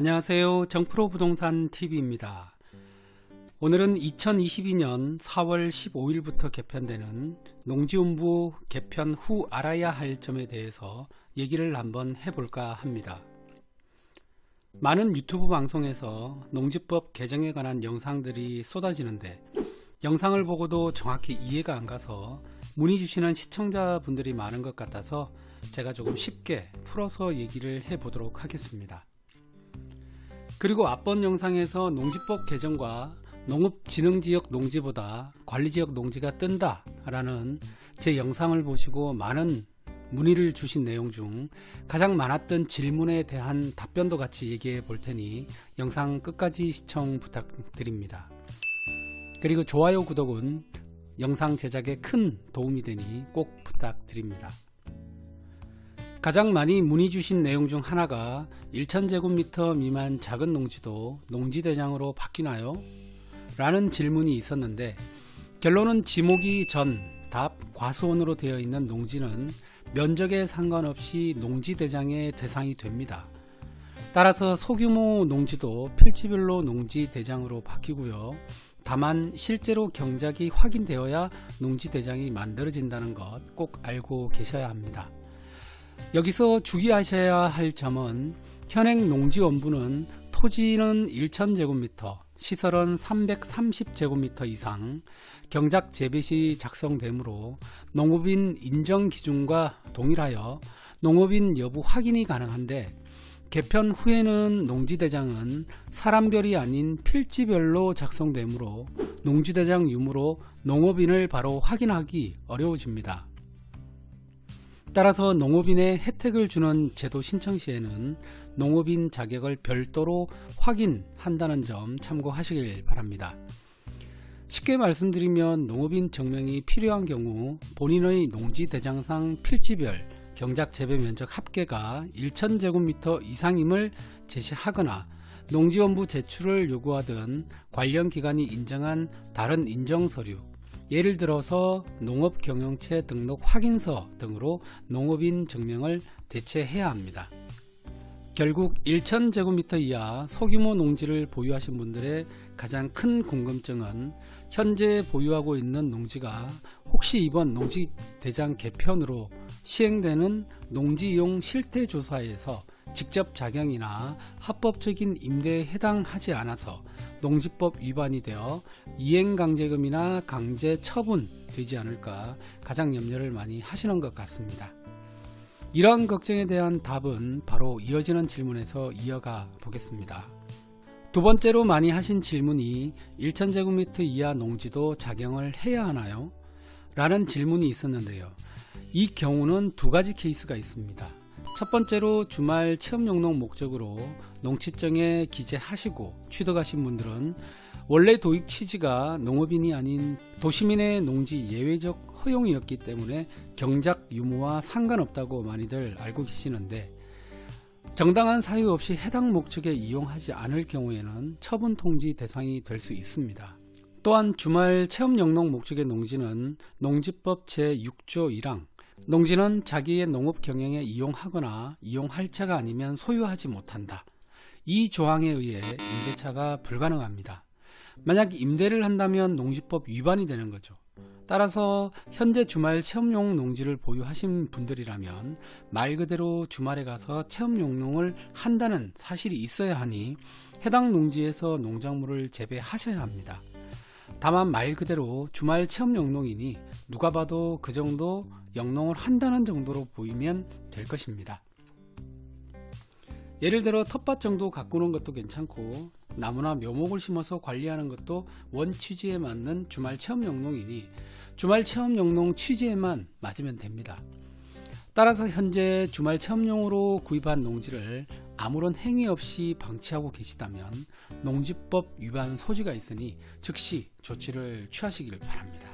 안녕하세요. 정프로 부동산 TV입니다. 오늘은 2022년 4월 15일부터 개편되는 농지운부 개편 후 알아야 할 점에 대해서 얘기를 한번 해볼까 합니다. 많은 유튜브 방송에서 농지법 개정에 관한 영상들이 쏟아지는데 영상을 보고도 정확히 이해가 안 가서 문의 주시는 시청자분들이 많은 것 같아서 제가 조금 쉽게 풀어서 얘기를 해보도록 하겠습니다. 그리고 앞번 영상에서 농지법 개정과 농업진흥지역 농지보다 관리지역 농지가 뜬다 라는 제 영상을 보시고 많은 문의를 주신 내용 중 가장 많았던 질문에 대한 답변도 같이 얘기해 볼 테니 영상 끝까지 시청 부탁드립니다. 그리고 좋아요, 구독은 영상 제작에 큰 도움이 되니 꼭 부탁드립니다. 가장 많이 문의 주신 내용 중 하나가 1000제곱미터 미만 작은 농지도 농지대장으로 바뀌나요? 라는 질문이 있었는데 결론은 지목이 전, 답, 과수원으로 되어 있는 농지는 면적에 상관없이 농지대장의 대상이 됩니다. 따라서 소규모 농지도 필지별로 농지대장으로 바뀌고요. 다만 실제로 경작이 확인되어야 농지대장이 만들어진다는 것 꼭 알고 계셔야 합니다. 여기서 주의하셔야 할 점은 현행 농지원부는 토지는 1000제곱미터, 시설은 330제곱미터 이상, 경작 재배시 작성되므로 농업인 인정 기준과 동일하여 농업인 여부 확인이 가능한데 개편 후에는 농지대장은 사람별이 아닌 필지별로 작성되므로 농지대장 유무로 농업인을 바로 확인하기 어려워집니다. 따라서 농업인의 혜택을 주는 제도 신청 시에는 농업인 자격을 별도로 확인한다는 점 참고하시길 바랍니다. 쉽게 말씀드리면 농업인 증명이 필요한 경우 본인의 농지대장상 필지별 경작 재배 면적 합계가 1000제곱미터 이상임을 제시하거나 농지원부 제출을 요구하던 관련 기관이 인정한 다른 인정서류, 예를 들어서 농업경영체 등록 확인서 등으로 농업인 증명을 대체해야 합니다. 결국 1000제곱미터 이하 소규모 농지를 보유하신 분들의 가장 큰 궁금증은 현재 보유하고 있는 농지가 혹시 이번 농지대장 개편으로 시행되는 농지이용 실태조사에서 직접 작용이나 합법적인 임대에 해당하지 않아서 농지법 위반이 되어 이행강제금이나 강제 처분 되지 않을까 가장 염려를 많이 하시는 것 같습니다. 이러한 걱정에 대한 답은 바로 이어지는 질문에서 이어가 보겠습니다. 두 번째로 많이 하신 질문이 1000제곱미터 이하 농지도 작용을 해야 하나요? 라는 질문이 있었는데요. 이 경우는 두 가지 케이스가 있습니다. 첫 번째로 주말 체험용농 목적으로 농취증에 기재하시고 취득하신 분들은 원래 도입 취지가 농업인이 아닌 도시민의 농지 예외적 허용이었기 때문에 경작 유무와 상관없다고 많이들 알고 계시는데 정당한 사유 없이 해당 목적에 이용하지 않을 경우에는 처분 통지 대상이 될 수 있습니다. 또한 주말 체험용농 목적의 농지는 농지법 제6조 1항 농지는 자기의 농업 경영에 이용하거나 이용할 자가 아니면 소유하지 못한다. 이 조항에 의해 임대차가 불가능합니다. 만약 임대를 한다면 농지법 위반이 되는 거죠. 따라서 현재 주말 체험용 농지를 보유하신 분들이라면 말 그대로 주말에 가서 체험용농을 한다는 사실이 있어야 하니 해당 농지에서 농작물을 재배하셔야 합니다. 다만 말 그대로 주말 체험용농이니 누가 봐도 그 정도 영농을 한다는 정도로 보이면 될 것입니다. 예를 들어 텃밭 정도 가꾸는 것도 괜찮고 나무나 묘목을 심어서 관리하는 것도 원 취지에 맞는 주말 체험용농이니 주말 체험용농 취지에만 맞으면 됩니다. 따라서 현재 주말 체험용으로 구입한 농지를 아무런 행위 없이 방치하고 계시다면 농지법 위반 소지가 있으니 즉시 조치를 취하시길 바랍니다.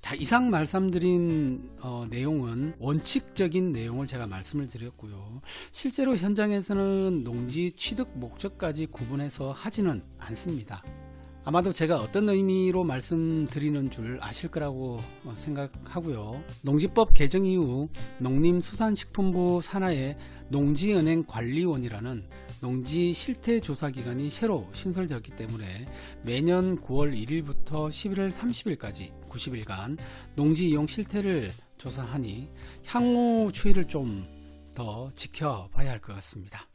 자, 이상 말씀드린 내용은 원칙적인 내용을 제가 말씀을 드렸고요. 실제로 현장에서는 농지 취득 목적까지 구분해서 하지는 않습니다. 아마도 제가 어떤 의미로 말씀드리는 줄 아실 거라고 생각하고요. 농지법 개정 이후 농림수산식품부 산하의 농지은행관리원이라는 농지 실태 조사 기간이 새로 신설되었기 때문에 매년 9월 1일부터 11월 30일까지 90일간 농지 이용 실태를 조사하니 향후 추이를 좀 더 지켜봐야 할 것 같습니다.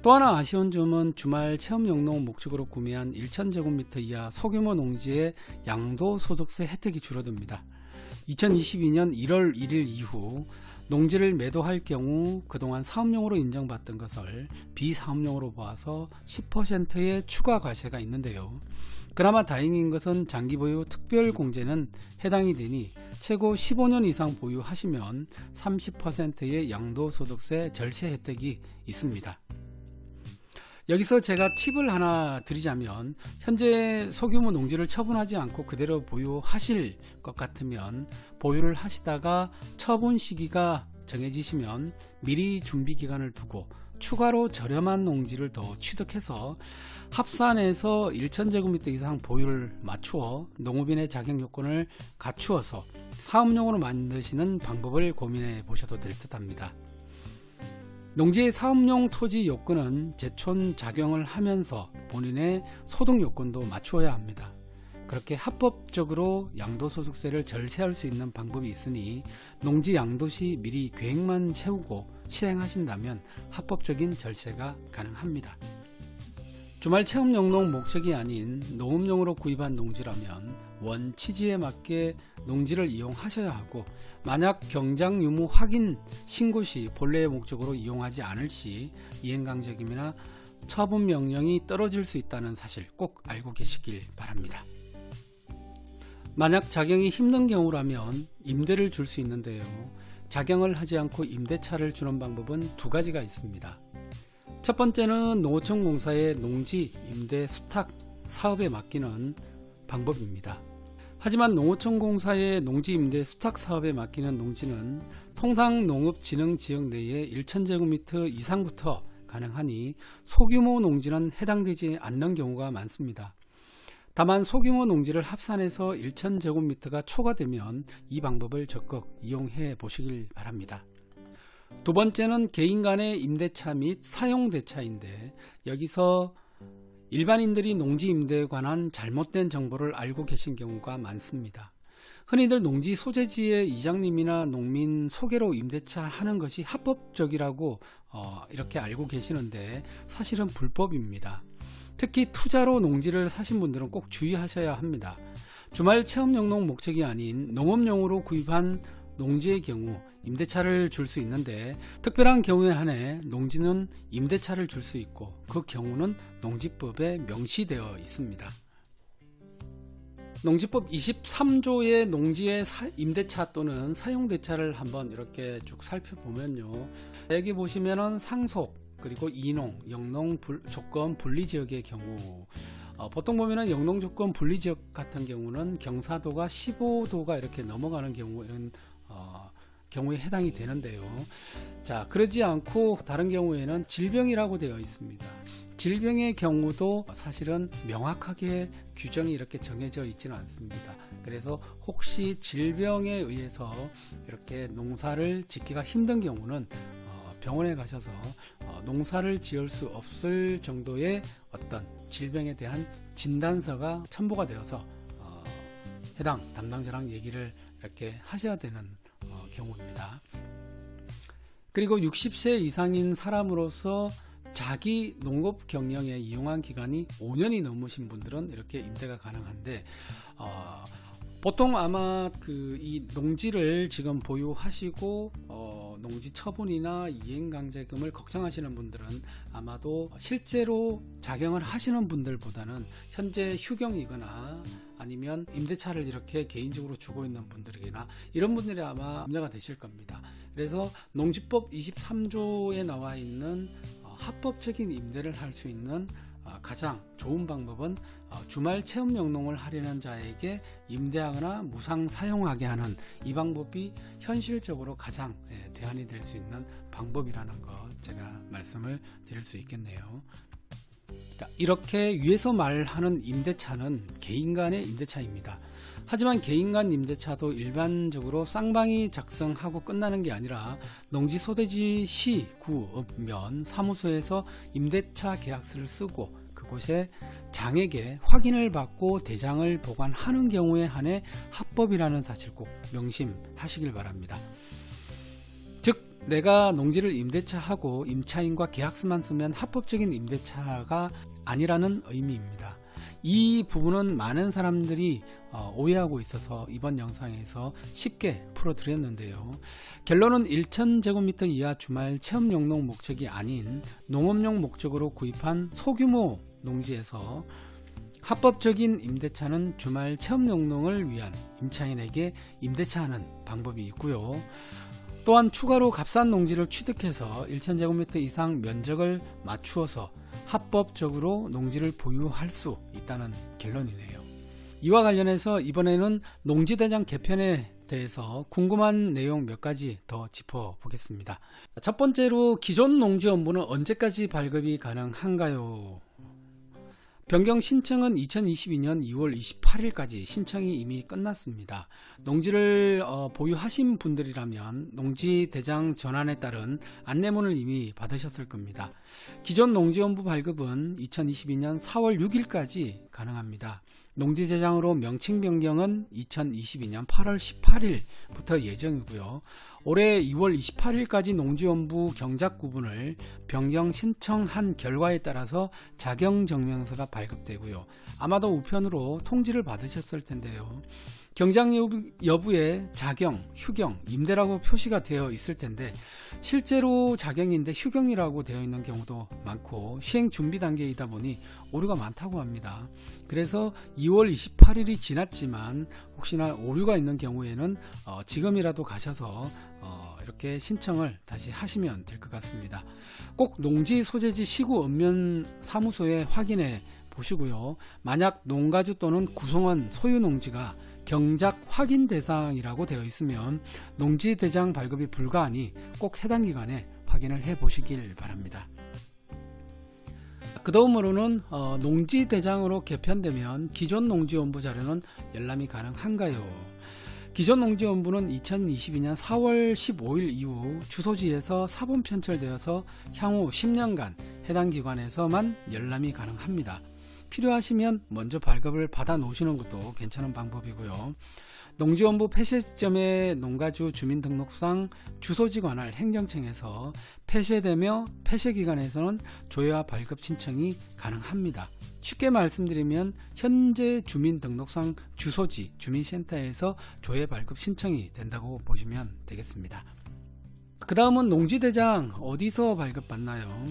또 하나 아쉬운 점은 주말 체험 영농 목적으로 구매한 1000제곱미터 이하 소규모 농지의 양도소득세 혜택이 줄어듭니다. 2022년 1월 1일 이후 농지를 매도할 경우 그동안 사업용으로 인정받던 것을 비사업용으로 보아서 10%의 추가 과세가 있는데요. 그나마 다행인 것은 장기보유 특별공제는 해당이 되니 최고 15년 이상 보유하시면 30%의 양도소득세 절세 혜택이 있습니다. 여기서 제가 팁을 하나 드리자면, 현재 소규모 농지를 처분하지 않고 그대로 보유하실 것 같으면 보유를 하시다가 처분 시기가 정해지시면 미리 준비 기간을 두고 추가로 저렴한 농지를 더 취득해서 합산해서 1000제곱미터 이상 보유를 맞추어 농업인의 자격 요건을 갖추어서 사업용으로 만드시는 방법을 고민해 보셔도 될 듯 합니다. 농지의 사업용 토지 요건은 제촌 작용을 하면서 본인의 소득 요건도 맞추어야 합니다. 그렇게 합법적으로 양도소득세를 절세할 수 있는 방법이 있으니 농지 양도 시 미리 계획만 세우고 실행하신다면 합법적인 절세가 가능합니다. 주말 체험 영농 목적이 아닌 농업용으로 구입한 농지라면 원 취지에 맞게 농지를 이용하셔야 하고, 만약 경장 유무 확인 신고 시 본래의 목적으로 이용하지 않을 시 이행강제금이나 처분 명령이 떨어질 수 있다는 사실 꼭 알고 계시길 바랍니다. 만약 작용이 힘든 경우라면 임대를 줄 수 있는데요. 작용을 하지 않고 임대차를 주는 방법은 두 가지가 있습니다. 첫 번째는 농어촌공사의 농지 임대 수탁 사업에 맡기는 방법입니다. 하지만 농어촌공사의 농지 임대 수탁 사업에 맡기는 농지는 통상 농업진흥지역 내에 1000제곱미터 이상부터 가능하니 소규모 농지는 해당되지 않는 경우가 많습니다. 다만 소규모 농지를 합산해서 1000제곱미터가 초과되면 이 방법을 적극 이용해 보시길 바랍니다. 두 번째는 개인 간의 임대차 및 사용대차인데, 여기서 일반인들이 농지 임대에 관한 잘못된 정보를 알고 계신 경우가 많습니다. 흔히들 농지 소재지의 이장님이나 농민 소개로 임대차 하는 것이 합법적이라고 이렇게 알고 계시는데 사실은 불법입니다. 특히 투자로 농지를 사신 분들은 꼭 주의하셔야 합니다. 주말 체험 영농 목적이 아닌 농업용으로 구입한 농지의 경우 임대차를 줄 수 있는데, 특별한 경우에 한해 농지는 임대차를 줄 수 있고 그 경우는 농지법에 명시되어 있습니다. 농지법 23조의 농지의 임대차 또는 사용대차를 한번 이렇게 쭉 살펴보면요, 여기 보시면은 상속 그리고 이농, 영농 조건 분리지역의 경우, 보통 보면은 영농 조건 분리지역 같은 경우는 경사도가 15도가 이렇게 넘어가는 경우, 이런 경우에 해당이 되는데요. 자, 그러지 않고 다른 경우에는 질병이라고 되어 있습니다. 질병의 경우도 사실은 명확하게 규정이 이렇게 정해져 있지는 않습니다. 그래서 혹시 질병에 의해서 이렇게 농사를 짓기가 힘든 경우는 병원에 가셔서 농사를 지을 수 없을 정도의 어떤 질병에 대한 진단서가 첨부가 되어서 해당 담당자랑 얘기를 이렇게 하셔야 되는 경우입니다. 그리고 60세 이상인 사람으로서 자기 농업 경영에 이용한 기간이 5년이 넘으신 분들은 이렇게 임대가 가능한데, 보통 아마 이 농지를 지금 보유하시고 농지 처분이나 이행강제금을 걱정하시는 분들은 아마도 실제로 작용을 하시는 분들보다는 현재 휴경이거나 아니면 임대차를 이렇게 개인적으로 주고 있는 분들이나 이런 분들이 아마 문제가 되실 겁니다. 그래서 농지법 23조에 나와 있는 합법적인 임대를 할 수 있는 가장 좋은 방법은 주말 체험 영농을 하려는 자에게 임대하거나 무상 사용하게 하는 이 방법이 현실적으로 가장 대안이 될 수 있는 방법이라는 것, 제가 말씀을 드릴 수 있겠네요. 이렇게 위에서 말하는 임대차는 개인 간의 임대차입니다. 하지만 개인 간 임대차도 일반적으로 쌍방이 작성하고 끝나는 게 아니라 농지 소재지 시, 구, 읍면, 사무소에서 임대차 계약서를 쓰고 그곳에 장에게 확인을 받고 대장을 보관하는 경우에 한해 합법이라는 사실 꼭 명심하시길 바랍니다. 즉 내가 농지를 임대차하고 임차인과 계약서만 쓰면 합법적인 임대차가 아니라는 의미입니다. 이 부분은 많은 사람들이 오해하고 있어서 이번 영상에서 쉽게 풀어드렸는데요. 결론은 1000제곱미터 이하 주말 체험용농 목적이 아닌 농업용 목적으로 구입한 소규모 농지에서 합법적인 임대차는 주말 체험용농을 위한 임차인에게 임대차하는 방법이 있고요. 또한 추가로 값싼 농지를 취득해서 1000제곱미터 이상 면적을 맞추어서 합법적으로 농지를 보유할 수 있다는 결론이네요. 이와 관련해서 이번에는 농지대장 개편에 대해서 궁금한 내용 몇 가지 더 짚어보겠습니다. 첫 번째로 기존 농지원부는 언제까지 발급이 가능한가요? 변경 신청은 2022년 2월 28일까지 신청이 이미 끝났습니다. 농지를 보유하신 분들이라면 농지대장 전환에 따른 안내문을 이미 받으셨을 겁니다. 기존 농지원부 발급은 2022년 4월 6일까지 가능합니다. 농지대장으로 명칭 변경은 2022년 8월 18일부터 예정이고요. 올해 2월 28일까지 농지원부 경작 구분을 변경 신청한 결과에 따라서 자경증명서가 발급되고요. 아마도 우편으로 통지를 받으셨을 텐데요. 경작 여부에 자경, 휴경, 임대라고 표시가 되어 있을 텐데 실제로 자경인데 휴경이라고 되어 있는 경우도 많고 시행 준비 단계이다 보니 오류가 많다고 합니다. 그래서 2월 28일이 지났지만 혹시나 오류가 있는 경우에는 지금이라도 가셔서 이렇게 신청을 다시 하시면 될 것 같습니다. 꼭 농지 소재지 시구 읍면 사무소에 확인해 보시고요. 만약 농가주 또는 구성원 소유 농지가 경작 확인 대상이라고 되어 있으면 농지대장 발급이 불가하니 꼭 해당 기관에 확인을 해 보시길 바랍니다. 그 다음으로는 농지대장으로 개편되면 기존 농지원부 자료는 열람이 가능한가요? 기존 농지원부는 2022년 4월 15일 이후 주소지에서 사본 편철되어서 향후 10년간 해당 기관에서만 열람이 가능합니다. 필요하시면 먼저 발급을 받아 놓으시는 것도 괜찮은 방법이고요. 농지원부 폐쇄 시점에 농가주 주민등록상 주소지 관할 행정청에서 폐쇄되며 폐쇄기간에서는 조회와 발급 신청이 가능합니다. 쉽게 말씀드리면 현재 주민등록상 주소지 주민센터에서 조회 발급 신청이 된다고 보시면 되겠습니다. 그 다음은 농지대장 어디서 발급받나요?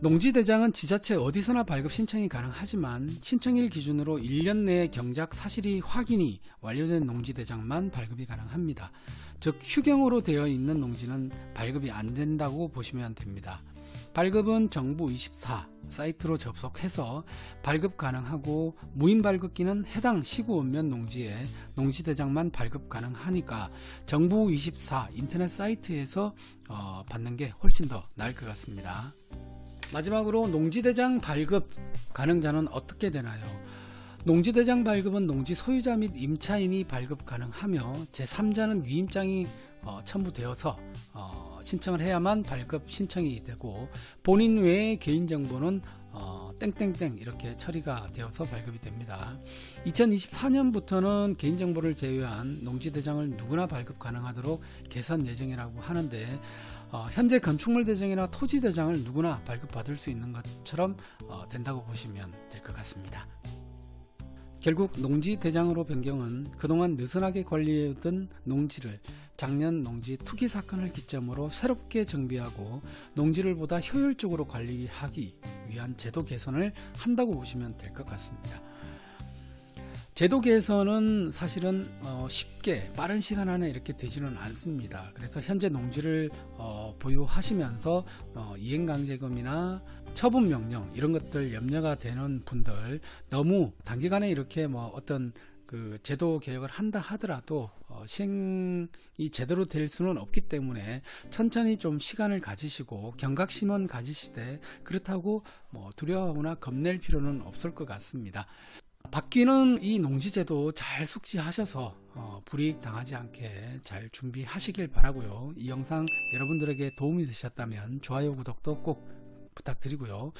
농지대장은 지자체 어디서나 발급 신청이 가능하지만 신청일 기준으로 1년 내에 경작 사실이 확인이 완료된 농지대장만 발급이 가능합니다. 즉 휴경으로 되어 있는 농지는 발급이 안 된다고 보시면 됩니다. 발급은 정부24 사이트로 접속해서 발급 가능하고 무인 발급기는 해당 시구 읍면 농지에 농지대장만 발급 가능하니까 정부24 인터넷 사이트에서 받는 게 훨씬 더 나을 것 같습니다. 마지막으로 농지대장 발급 가능자는 어떻게 되나요? 농지대장 발급은 농지 소유자 및 임차인이 발급 가능하며 제3자는 위임장이 첨부되어서 신청을 해야만 발급 신청이 되고 본인 외의 개인정보는 땡땡땡 이렇게 처리가 되어서 발급이 됩니다. 2024년부터는 개인정보를 제외한 농지대장을 누구나 발급 가능하도록 개선 예정이라고 하는데 현재 건축물 대장이나 토지 대장을 누구나 발급받을 수 있는 것처럼 된다고 보시면 될 것 같습니다. 결국 농지 대장으로 변경은 그동안 느슨하게 관리해오던 농지를 작년 농지 투기 사건을 기점으로 새롭게 정비하고 농지를 보다 효율적으로 관리하기 위한 제도 개선을 한다고 보시면 될 것 같습니다. 제도 개선은 사실은 쉽게 빠른 시간 안에 이렇게 되지는 않습니다. 그래서 현재 농지를 보유하시면서 이행강제금이나 처분명령 이런 것들 염려가 되는 분들 너무 단기간에 이렇게 어떤 그 제도 개혁을 한다 하더라도 시행이 제대로 될 수는 없기 때문에 천천히 좀 시간을 가지시고 경각심은 가지시되 그렇다고 두려워하거나 겁낼 필요는 없을 것 같습니다. 바뀌는 이 농지제도 잘 숙지하셔서 불이익 당하지 않게 잘 준비하시길 바라고요. 이 영상 여러분들에게 도움이 되셨다면 좋아요, 구독도 꼭 부탁드리고요.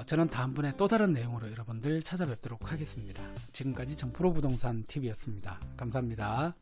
저는 다음번에 또 다른 내용으로 여러분들 찾아뵙도록 하겠습니다. 지금까지 정프로부동산 TV였습니다. 감사합니다.